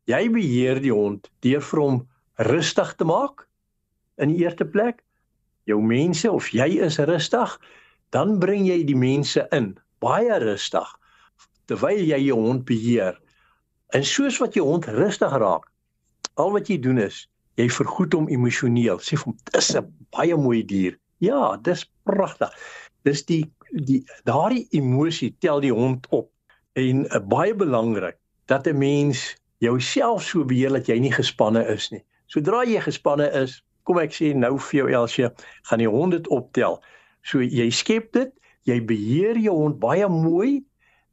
jy beheer die hond deur vir hom rustig te maak, in die eerste plek, jou mense of jy is rustig, dan bring jy die mense in, baie rustig, terwyl jy jou hond beheer. En soos wat jou hond rustig raak, al wat jy doen is, jy vergoed hom emosioneel, sê vir hom, dis 'n baie mooi dier, ja, dis pragtig, dis daardie emosie tel die hond op, en baie belangrik, dat 'n mens jouself so beheer, dat jy nie gespanne is nie. Sodra jy gespanne is, kom ek sê nou vir jou Elsje, gaan die hond dit optel. So jy skep dit, jy beheer jou hond baie mooi,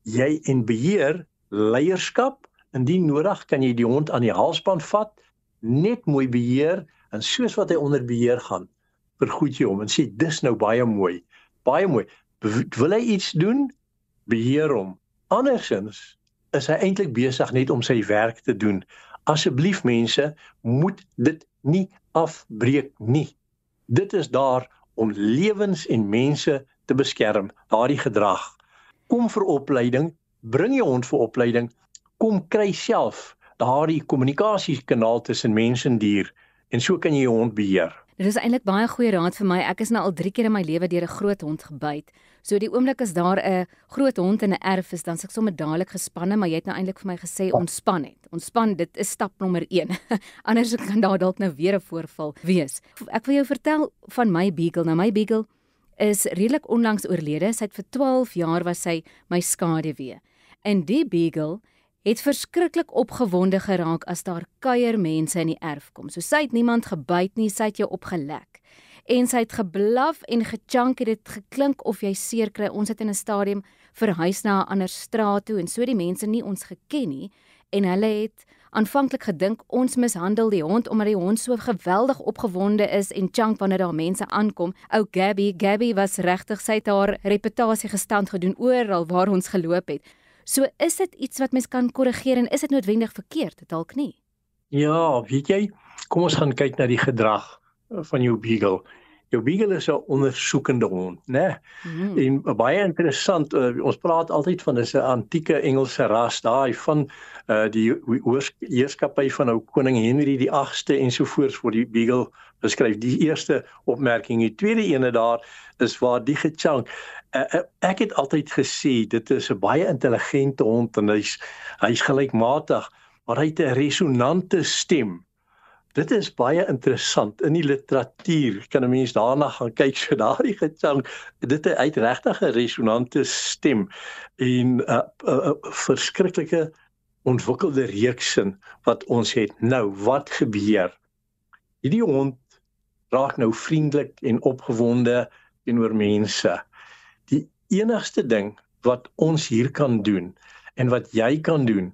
jy en beheer leierskap, indien nodig kan jy die hond aan die halsband vat, net mooi beheer, en soos wat hy onder beheer gaan, vergoed jy hom, en sê, dis nou baie mooi, wil hy iets doen, beheer hom, andersins is hy eintlik besig net om sy werk te doen. Asseblief mense, moet dit nie afbreek nie. Dit is daar om lewens en mense te beskerm, daardie gedrag. Kom vir opleiding, bring jou hond vir opleiding, kom kry self daardie kommunikasiekanaal tussen mens en dier, en so kan jy jou hond beheer. Dit is eintlik baie goeie raad vir my. Ek is nou al 3 keer in my lewe deur 'n groot hond gebyt. So die oomblik as daar 'n groot hond in 'n erf is, dan is ek sommer dadelik gespanne, maar jy het nou eintlik vir my gesê ontspan net. Ontspan, dit is stap nommer 1. Anders kan daar dalk nou weer 'n voorval wees. Ek wil jou vertel van my beagle. Nou my beagle is redelik onlangs oorlede. Sy het vir 12 jaar was sy my skaduwee. En die beagle het verskriklik opgewonde geraak as daar kuiermense in die erf kom. So sy het niemand gebyt nie, sy het jou opgelek. En sy het geblaf en gechunk, het dit geklink of jy seer kry. Ons het in 'n stadium verhuis na 'n ander straat toe en so die mense nie ons geken nie en hulle het aanvanklik gedink ons mishandel die hond omdat die hond so geweldig opgewonde is en chunk wanneer daar mense aankom. Ou Gabby was regtig, sy het haar reputasie gestand gedoen oral waar ons geloop het. So is dit iets wat mens kan korrigeer en is dit noodwendig verkeerd? Dalk nie. Ja, weet jy, kom ons gaan kyk na die gedrag van jou beagle. Jou beagle is 'n ondersoekende hond, né? En baie interessant, ons praat altyd van dis 'n antieke Engelse ras, daai van die heerskappy van ou koning Henry die 8ste ensovoorts word die beagle beskryf. Die eerste opmerking, die tweede ene daar is waar die gechunk. Ek het altyd gesê dit is 'n baie intelligente hond en hy's gelykmatig, maar hy het 'n resonante stem. Dit is baie interessant in die literatuur. Kan 'n mens daarna gaan kyk, so daardie gechunk, dit het regtig 'n resonante stem en 'n verskriklike ontwikkelde reeksin wat ons het. Nou, wat gebeur? Hierdie hond raak nou vriendelik en opgewonde teenoor mense. Die enigste ding wat ons hier kan doen en wat jy kan doen,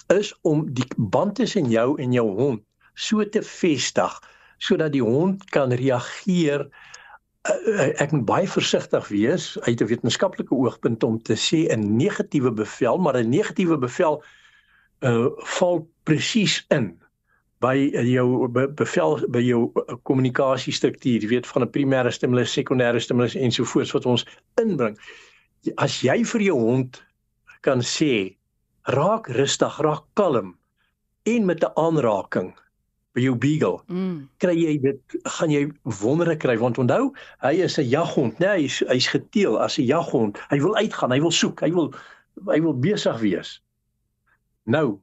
is om die band tussen jou en jou hond so te vestig, sodat die hond kan reageer. Ek moet baie versigtig wees uit 'n wetenskaplike oogpunt om te sê 'n negatiewe bevel, maar 'n negatiewe bevel val presies in by jou bevel, by jou kommunikasiestruktuur, jy weet, van 'n primêre stimulus, sekondêre stimulus ensovoorts wat ons inbring. As jy vir jou hond kan sê, raak rustig, raak kalm, en met 'n aanraking by jou beagle, kry jy dit, gaan jy wondere kry, want onthou, hy is 'n jaghond, nee, hy's geteel as 'n jaghond, hy wil uitgaan, hy wil soek, hy wil besig wees. Nou,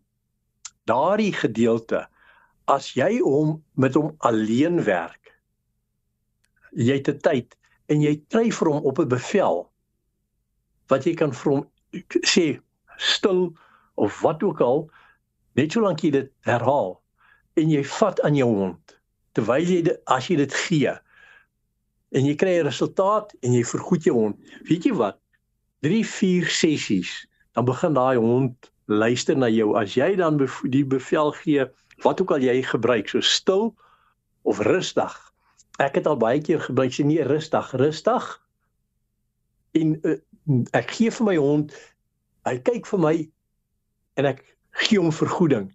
daardie gedeelte, as jy met hom alleen werk, jy het 'n tyd, en jy kry vir hom op 'n bevel, wat jy kan vir hom sê, stil, of wat ook al, net solank jy dit herhaal, en jy vat aan jou hond, terwyl jy as jy dit gee, en jy kry 'n resultaat, en jy vergoed jou hond, weet jy wat, 3-4 sessies, dan begin daai hond luister na jou, as jy dan die bevel gee, wat ook al jy gebruik, so stil, of rustig, ek het al baie keer gebruik, sê nie rustig, en ek gee vir my hond, hy kyk vir my, en ek gee hom vergoeding.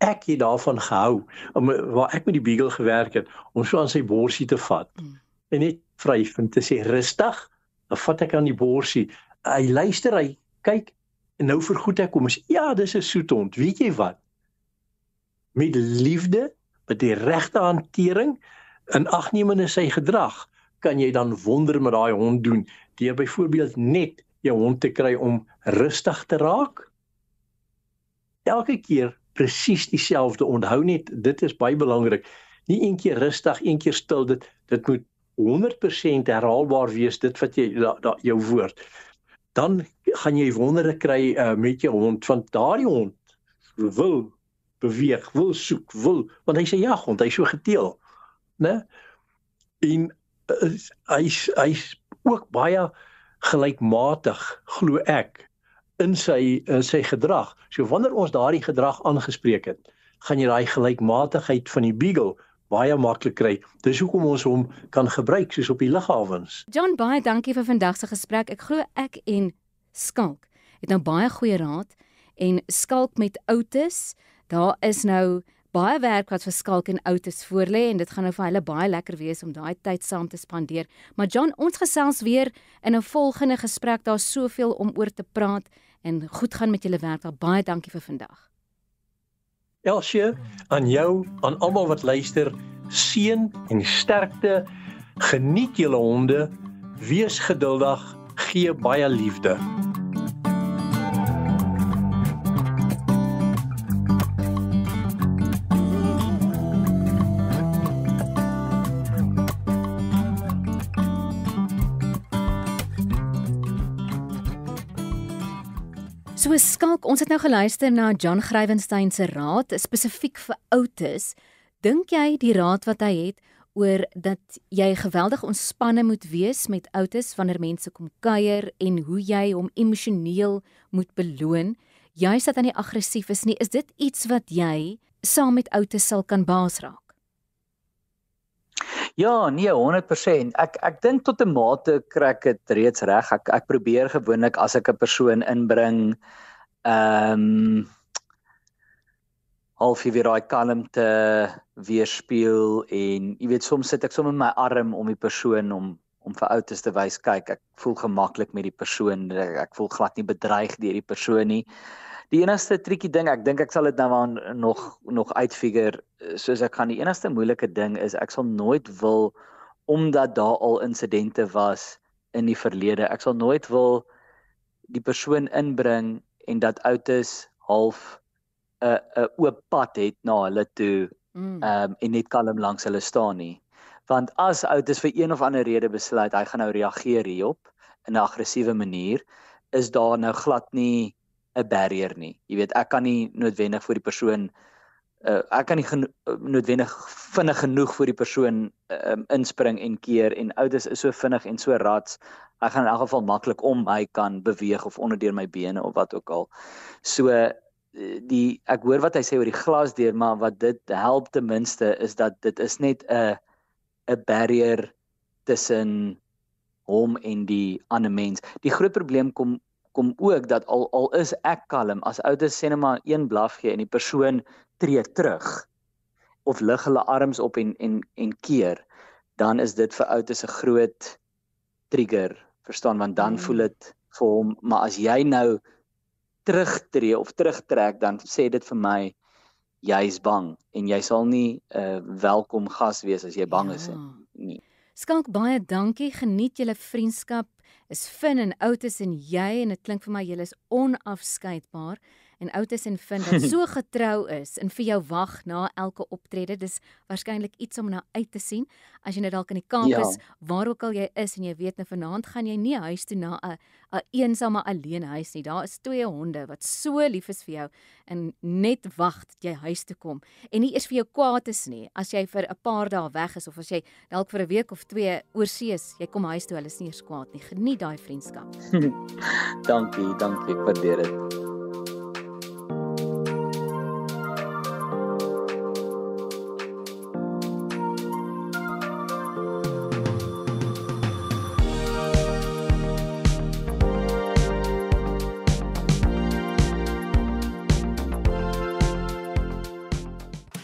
Ek het daarvan gehou, waar ek met die beagle gewerk het, om so aan sy borsie te vat, en net vryf en te sê, rustig, dan vat ek aan die borsie, hy luister, hy kyk, en nou vergoed ek hom, ja, dis 'n soet hond, weet jy wat? Met liefde, met die regte hantering, in agnemende sy gedrag, kan jy dan wonder met daai hond doen, deur byvoorbeeld net jou hond te kry om rustig te raak. Elke keer presies dieselfde, onthou net, dit is baie belangrik, nie een keer rustig, een keer stil, dit moet 100% herhaalbaar wees, dit wat jy, jou woord. Dan gaan jy wondere kry met jou hond, want daardie hond wil beweeg, wil soek, want hy's 'n jaghond, hy's so geteel, né? En hy's ook baie gelykmatig, glo ek, in sy gedrag. So wanneer ons daardie gedrag aangespreek het, gaan jy daai gelykmatigheid van die beagle baie maklik kry. Dis hoekom ons hom kan gebruik, soos op die lughawens. John, baie dankie vir vandag se gesprek. Ek glo ek en Skalk het nou baie goeie raad, en Skalk met Otis, daar is nou baie werk wat vir Skalk en Otis voorlê, en dit gaan nou vir hulle baie lekker wees om daai tyd saam te spandeer. Maar John, ons gesels weer in 'n volgende gesprek, daar's soveel om oor te praat, en goed gaan met julle werk. Baie dankie vir vandag. Elsje, aan jou, aan almal wat luister, seën en sterkte, geniet julle honde, wees geduldig, gee baie liefde. So Skalk, ons het nou geluister na John Grywenstein se raad, spesifiek vir Otis. Dink jy die raad wat hy het oor dat jy geweldig ontspanne moet wees met Otis wanneer mense kom kuier, en hoe jy hom emosioneel moet beloon, juis dat hy nie aggressief is nie, is dit iets wat jy saam met Otis sal kan baas raak? Ja, nee, 100%. Ek dink tot 'n mate kry ek dit reeds reg. Ek probeer gewoonlik as ek 'n persoon inbring, halfie weer daai kalmte weerspieël, en jy weet, soms sit ek sommer my arm om die persoon om vir Otis te wys, kyk, ek voel gemaklik met die persoon, ek voel glad nie bedreig deur die persoon nie. Die enigste triekie ding, ek dink ek sal dit nou nog uitfigure soos ek gaan. Die enigste moeilike ding is, ek sal nooit wil, omdat daar al insidente was in die verlede, ek sal nooit wil die persoon inbring en dat Otis half 'n oop pad het na hulle toe, en net kalm langs hulle staan nie. Want as Otis vir een of ander rede besluit, hy gaan nou reageer hierop in 'n aggressiewe manier, is daar nou glad nie 'n barrier nie. Jy weet, ek kan nie noodwendig vir die persoon ek kan nie noodwendig vinnig genoeg vir die persoon inspring en keer, en Otis is so vinnig en so rats, ek gaan in elk geval maklik om hy kan beweeg of onderdeur my bene of wat ook al. So ek hoor wat hy sê oor die glasdeur, maar wat dit help ten minste is dat dit is net 'n barrier tussen hom en die ander mens. Die groot probleem kom ook dat al is ek kalm, as Otis sê net maar een blaf gee en die persoon tree terug of lig hulle arms op en keer, dan is dit vir Otis 'n groot trigger, verstaan, want dan voel dit vir hom, maar as jy nou terugtree of terugtrek, dan sê dit vir my, jy is bang, en jy sal nie welkom gas wees as jy bang is nie. Skalk, baie dankie, geniet julle vriendskap, is Finn en Otis en jy, en dit klink vir my julle is onafskeidbaar, en Otis en Finn wat so getrou is en vir jou wag na elke optrede, dis waarskynlik iets om na uit te sien, as jy nou dalk in die Kaap is, waar ook al jy is, en jy weet nou vanaand gaan jy nie huis toe na 'n eensame alleen huis nie, daar is 2 honde wat so lief is vir jou, en net wag dat jy huis toe kom, en nie eers vir jou kwaad is nie, as jy vir 'n paar dae weg is, of as jy dalk vir 'n week of 2 oorsee is, jy kom huis toe, hulle is nie eers kwaad nie, geniet daai vriendskap. Dankie, ek waardeer dit.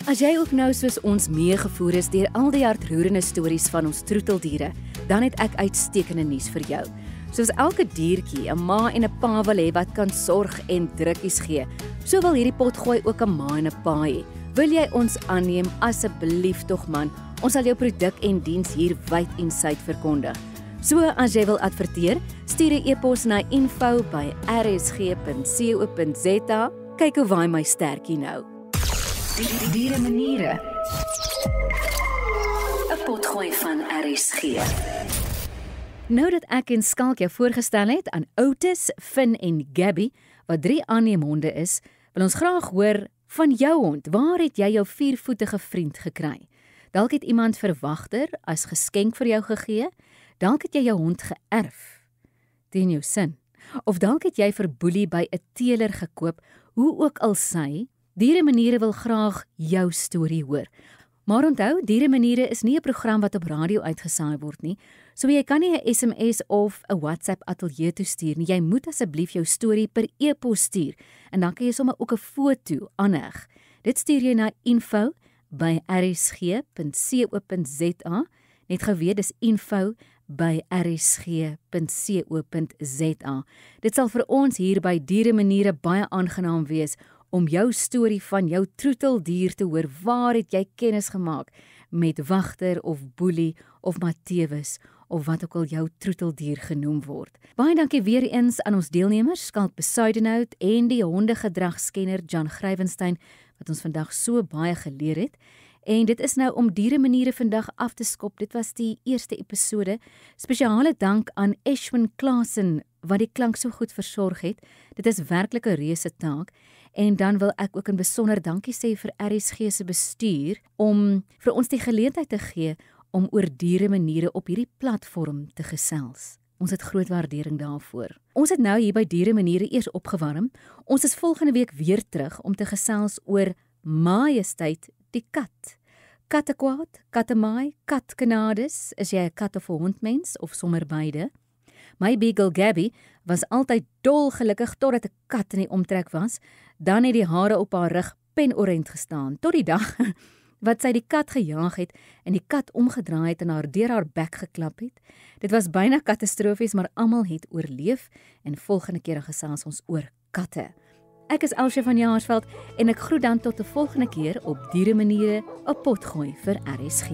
As jy ook nou soos ons meegevoer is deur al die hartroerende stories van ons troeteldiere, dan het ek uitstekende nuus vir jou. Soos elke diertjie 'n ma en 'n pa wil hê wat kan sorg en drukkies gee, so wil hierdie potgooi ook 'n ma en 'n pa hê. Wil jy ons aanneem, asseblief tog man, ons sal jou produk en diens hier wyd en suid verkondig. So as jy wil adverteer, stuur 'n e-pos na info@rsg.co.za. Kyk hoe waai my stertjie nou. Diere maniere. 'n potgooi van RSG. Nou dat ek en Skalk jou voorgestel het aan Otis, Finn en Gabby, wat 3 aanneemhonde is, wil ons graag hoor van jou hond. Waar het jy jou 4-voetige vriend gekry? Dalk het iemand vir Wagter as geskenk vir jou gegee, dalk het jy jou hond geërf teen jou sin, of dalk het jy vir Boelie by 'n teeler gekoop. Hoe ook al sy, Diere Maniere wil graag jou storie hoor. Maar onthou, Diere Maniere is nie 'n program wat op radio uitgesaai word nie, so jy kan nie 'n SMS of 'n WhatsApp ateljee toe stuur nie. Jy moet asseblief jou storie per e-pos stuur, en dan kan jy sommer ook 'n foto aanheg. Dit stuur jy na info@rsg.co.za. Net geweet, dis info@rsg.co.za. Dit sal vir ons hier by Diere Maniere baie aangenaam wees om jou storie van jou troeteldier te hoor. Waar het jy kennis gemaak met Wagter of Boelie of Matthewus of wat ook al jou troeteldier genoem word. Baie dankie weer eens aan ons deelnemers, Skalk Besuidenhout en die hondegedragskenner Jan Grywenstein, wat ons vandag so baie geleer het. En dit is nou om Diere Maniere vandag af te skop. Dit was die eerste episode. Spesiale dank aan Ashwin Klassen, wat die klank so goed versorg het. Dit is werklik 'n reuse taak. En dan wil ek ook 'n besonder dankie sê vir RSG se bestuur om vir ons die geleentheid te gee om oor Diere Maniere op hierdie platform te gesels. Ons het groot waardering daarvoor. Ons het nou hier by Diere Maniere eers opgewarm. Ons is volgende week weer terug om te gesels oor Majesteit die kat. Kattekwaad, kattemaai, katkenades, is jy 'n kat of 'n hondmens of sommer beide? My beagle Gabby was altyd dolgelukkig totdat 'n kat in die omtrek was. Dan het die hare op haar rug penorent gestaan, tot die dag wat sy die kat gejaag het en die kat omgedraai het en haar deur haar bek geklap het. Dit was byna katastrofies, maar almal het oorleef en volgende keer gesels ons oor katte. Ek is Elsje van Jaarsveld en ek groet dan tot 'n volgende keer op Diere Maniere, 'n potgooi vir RSG.